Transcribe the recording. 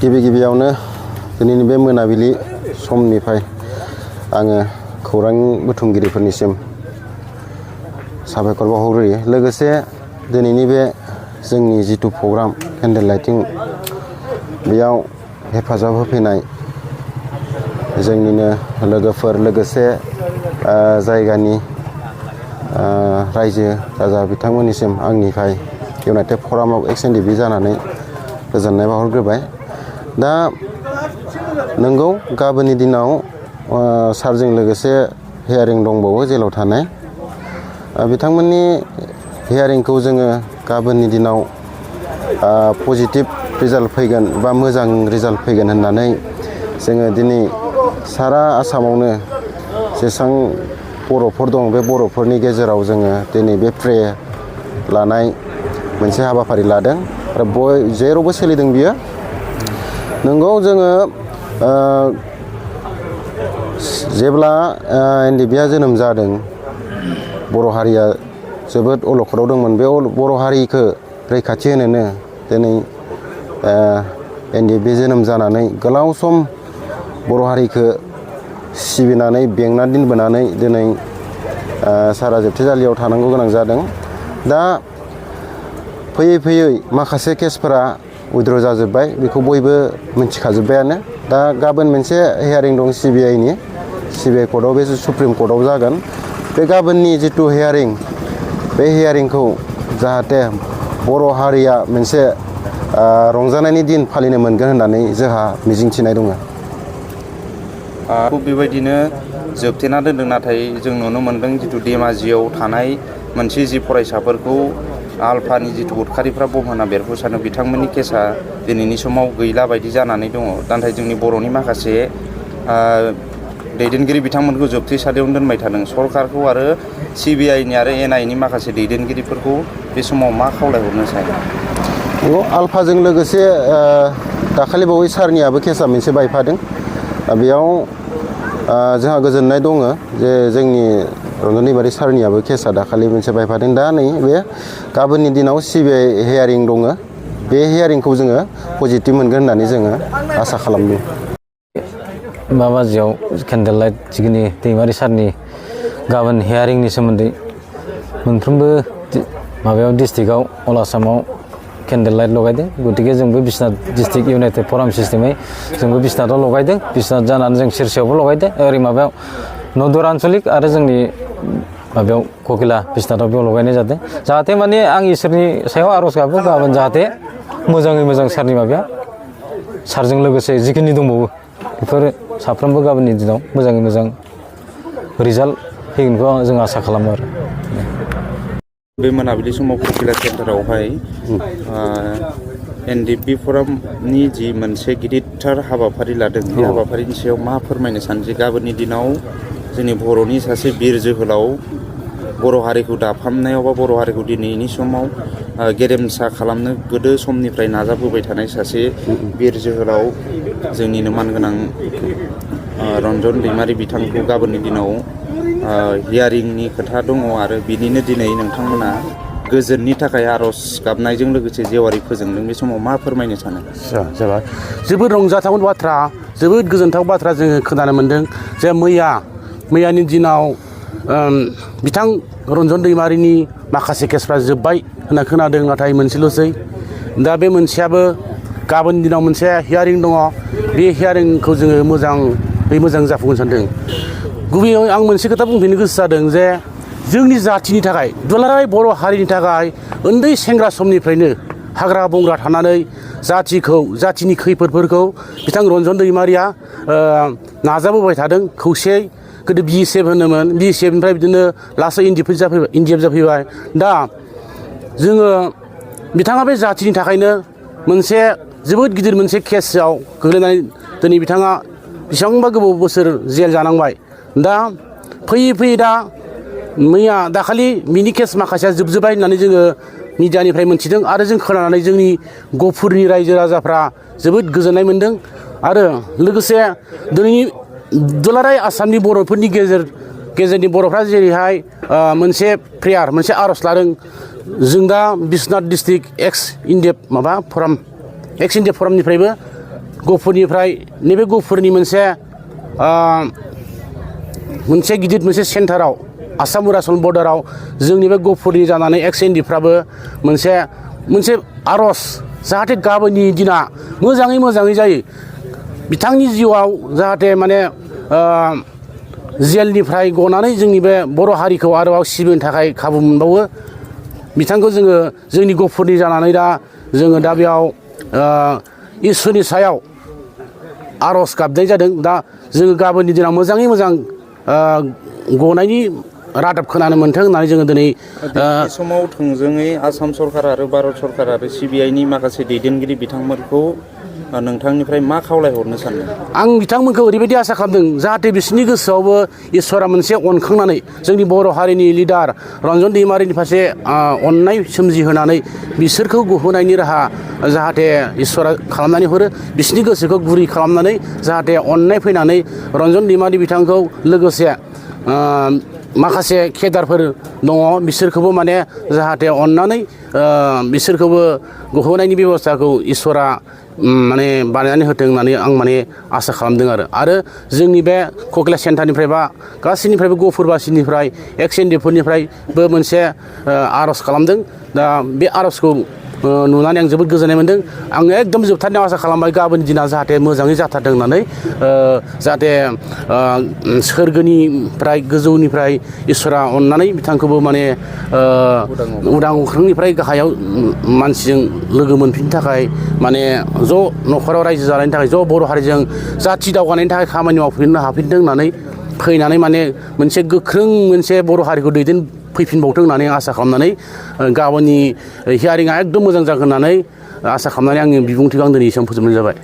गिबियावनो दिनैनि बे मोनाबिलि समनिफ्राय आङो खौरां बुथुमगिरिफोरनिसिम साबायखर बावहरग्रोयो। लोगोसे दिनैनि बे जोंनि जिथु प्रग्राम केन्डेल लाइटिं बेयाव हेफाजाब होफैनाय जोंनिनो लोगोफोर लोगोसे जायगानि रायजो राजा बिथांमोननिसिम आंनिफ्राय इउनाइटेड फराम अफ एक्स एनडिपि जानानै गोजोननाय बावहरग्रोबाय। दा नंगौ गाबोननि दिनाव सारजों लोगोसे हियारिं दंबावो जेलाव थानाय बिथांमोननि हियारिंखौ जोङो गाबोननि दिनाव पजिटिभ रिजाल्ट फैगोन बा मोजां रिजाल्ट फैगोन होननानै जोङो दिनै सारा आसामावनो जेसेबां बर'फोर दं बे बर'फोरनि गेजेराव जोङो दिनै बे प्रे लानाय मोनसे हाबाफारि लादों आरो जेरावबो सोलिदों बियो। नंगौ जोङो जेब्ला एनडिपिआ जोनोम जादों बर' हारिया जोबोद अलखदाव दंमोन। बे बर' हारिखौ रैखाथि होनोनो दिनै एनडिपि जोनोम जानानै गोलाव सम बर' हारिखौ सिबिनानै बेंना दोनबोनानै दिनै सारा जोबथेसालियाव थानांगौ गोनां जादों। दा फैयै फैयै माखासे केसफोरा उइद्र' जाजोब्बाय, बेखौ बयबो मिथिखाजोब्बायानो। दा गाबोन मोनसे हियारिं दं सिबिआइनि कर्टआव, बे सुप्रिम कर्टआव जागोन। बे गाबोननि जिथु हियारिं बे हियारिंखौ जाहाथे बर' हारिया मोनसे रंजानायनि दिन फालिनो मोनगोन होननानै जोंहा मिजिंथिनाय दङ। बेबायदिनो जोबथेना दोनदों, नाथाय जों नुनो मोन्दों जिथु धेमाजियाव थानाय मोनसे जि फरायसाफोरखौ आलफानि जिथु उदखारिफ्रा बम होना बेरफुसारनो बिथांमोननि केसा दिनैनि समाव गैला बायदि जानानै दङ। नाथाय जोंनि बर'नि माखासे दैदेनगिरि बिथांमोनखौ जोबथेसालियावनो दोनबाय थादों। सरकारखौ आरो सिबिआइनि आरो एनआइनि माखासे दैदेनगिरिफोरखौ बे समाव मा खावलायहरनो सानो? आलफाजों लोगोसे दाखालि बावै सारनियाबो केसा मोनसे बायफादों। बेयाव जोंहा गोजोननाय दङ जे जोंनि रन्जन दैमारि सारनियाबो केसा दाखालि मोनसे बायफादों। दा नै बे गाबोननि दिनाव सिबिआइ हियारिं दङ। बे हियारिंखौ जोङो पजिटिभ मोनगोन होननानै जोङो आसा खालामदों। बाजियाव केन्डेल लाइट जिखिनि दैमारि सारनि गाबोन हियारिंनि सोमोन्दै मोनफ्रोमबो माबायाव डिस्ट्रिक्टआव अल आसामाव केन्डेल लाइट लगायदों। गतिके जोंबो बिश्वनाथ डिस्ट्रिक्ट इउनाइटेड फराम सिस्टेमै जोंबो बिश्वनाथआव लगायदों। बिश्वनाथ जानानै जों सिरसायावबो लगायदों, ओरै माबायाव नदुर आन्सलिक आरो जोंनि माबायाव ककिला बिश्वनाथआव बेयाव लगायनाय जादों। जाहाथे माने आं इसोरनि सायाव आर'ज गाबो गाबोन जाहाथे मोजाङै मोजां सारनि माबाया सारजों लोगोसे जिखिनि दंबावो बेफोर साफ्रोमबो गाबोननि दिनाव मोजाङै मोजां रिजाल्ट फैगोनखौ जों आसा खालामो आरो। बे मोनाबिलि समाव ककिला सेन्टारावहाय एनडिपि फरामनि जि मोनसे गिदिरथार हाबाफारि लादों, बे हाबाफारिनि सायाव मा फोरमायनो सानो जे गाबोननि दिनाव जोंनि बर'नि सासे बिर जोहोलाव बर' हारिखौ दाफामनायाव बा बर' हारिखौ दिनैनि समाव गेरेमसा खालामनो गोदो समनिफ्राय नाजाबोबाय थानाय सासे बिर जोहोलाव जोंनिनो मानगोनां रन्जन दैमारि बिथांखौ गाबोननि दिनाव हियारिंनि खोथा दङ आरो बिनिनो दिनै नोंथांमोना गोजोननि थाखाय आर'ज गाबनायजों लोगोसे जेवारि फोजोंदों। बे समाव मा फोरमायनो सानो? जाबाय जोबोद रंजाथाव बाथ्रा, जोबोद गोजोनथाव बाथ्रा जोङो खोनानो मोन्दों जे मैयानि दिनाव बिथां रन्जन दैमारिनि माखासे केसफ्रा जोब्बाय होनना खोनादों, नाथाय मोनसेल'सै। दा बे मोनसेयाबो गाबोन दिनाव मोनसे हियारिं दङ। बे हियारिंखौ जोङो मोजां जाफुंगोन सानदों। गुबैयै आं मोनसे खोथा बुंफिननो गोसो जादों जे जोंनि जाथिनि थाखाय, दुलाराय बर' हारिनि थाखाय उन्दै सेंग्रा समनिफ्रायनो हाग्रा बंग्रा थानानै जाथिनि खैफोदफोरखौ बिथां रन्जन दैमारिया नाजाबोबाय थादों खौसेयै। गोदो BSF होनोमोन, BSFनिफ्राय बिदिनो लासै NDF जाफैबाय। दा जोङो बिथाङा बे जाथिनि थाखायनो मोनसे जोबोद गिदिर मोनसे केसआव गोग्लैनानै दिनै बिथाङा बेसेबांबा गोबाव बोसोर जेल जानांबाय। दा फैयै दा दाखालि मिनि केस माखासेया जोबजोब्बाय होननानै जोङो मिडियानिफ्राय मोनथिदों आरो जों खोनानानै जोंनि गफुरनि रायजो राजाफ्रा जोबोद गोजोननाय मोन्दों। आरो लोगोसे दिनैनि दुलाराय आसामनि बर'फोरनि गेजेरनि बर'फ्रा जेरैहाय मोनसे प्रेयार मोनसे आर'ज लादों। जों दा बिश्वनाथ डिस्ट्रिक्ट एक्स इन्डिया फरामनिफ्रायबो गहपुरनिफ्राय नैबे गहपुरनि मोनसे गिदिर मोनसे सेन्टाराव आसाम अरुणाचल बर्डाराव जोंनि बे गहपुरनि जानानै एक्स एनडिफ्राबो मोनसे आर'ज जाहाथे गाबोननि दिना मोजाङै जायो बिथांनि जिउआव जाहाथे माने जेलनिफ्राय गनानै जोंनि बे बर' हारिखौ आरोबाव सिबिनो थाखाय खाबु मोनबावो बिथांखौ जोङो जोंनि गहपुरनि जानानै दा जोङो दा बेयाव इसोरनि सायाव आर'ज गाबनाय जादों दा जोङो गाबोननि दिनाव मोजाङै मोजां गनायनि रादाब खोनानो मोन्थों होननानै जोङो दिनै बे समाव थोंजोङै आसाम सरकार आरो भारत सरकार आरो सिबिआइनि माखासे दैदेनगिरि बिथांमोनखौ नोंथांनिफ्राय मा खावलायहरनो सानदों? आं बिथांमोनखौ ओरैबायदि आसा खालामदों जाहाथे बिसोरनि गोसोआवबो इसोरा मोनसे अनखांनानै जोंनि बर' हारिनि लिडार रन्जन दैमारिनि फारसे अननाय सोमजिहोनानै बिसोरखौ गहोनायनि राहा जाहाथे इसोरा खालामनानै हरो बिसोरनि गोसोखौ गुरै खालामनानै जाहाथे अननाय फैनानै रन्जन दैमारि बिथांखौ लोगोसे माखासे केदारफोर दङ बिसोरखौबो माने जाहाथे अननानै बिसोरखौबो गहोनायनि बेब'स्थाखौ इसोरा माने बानायनानै होथों होननानै आं माने आसा खालामदों आरो जोंनि बे कक्लेज सेन्टारनिफ्राय बा गासैनिफ्रायबो गहपुरबासिनिफ्राय एक्स एनडिएफनिफ्रायबो मोनसे आर'ज खालामदों दा बे आर'जखौ नुनानै आं जोबोद गोजोननाय मोन्दों आं एकदम जोबथारनायाव आसा खालामबाय गाबोननि दिना जाहाथे मोजाङै जाथारदों होननानै जाहाथे सोरगोनिफ्राय गोजौनिफ्राय इसोरा अननानै बिथांखौबो माने उदां अख्रांनिफ्राय गाहायाव मानसिजों लोगो मोनफिननो थाखाय माने ज' न'खराव रायजो जानायनि थाखाय ज' बर' हारिजों जाथि दावगानायनि थाखाय खामानि मावफिननो हाफिनदों होननानै फैनानै माने मोनसे गोख्रों मोनसे बर' हारिखौ फैफिनबावथों होननानै आसा खालामनानै गाबोननि हियारिंआ एकदम मोजां जागोन होननानै आसा खालामनानै आंनि बिबुंथिखौ आं दिनै एसेयावनो फोजोबनाय जाबाय।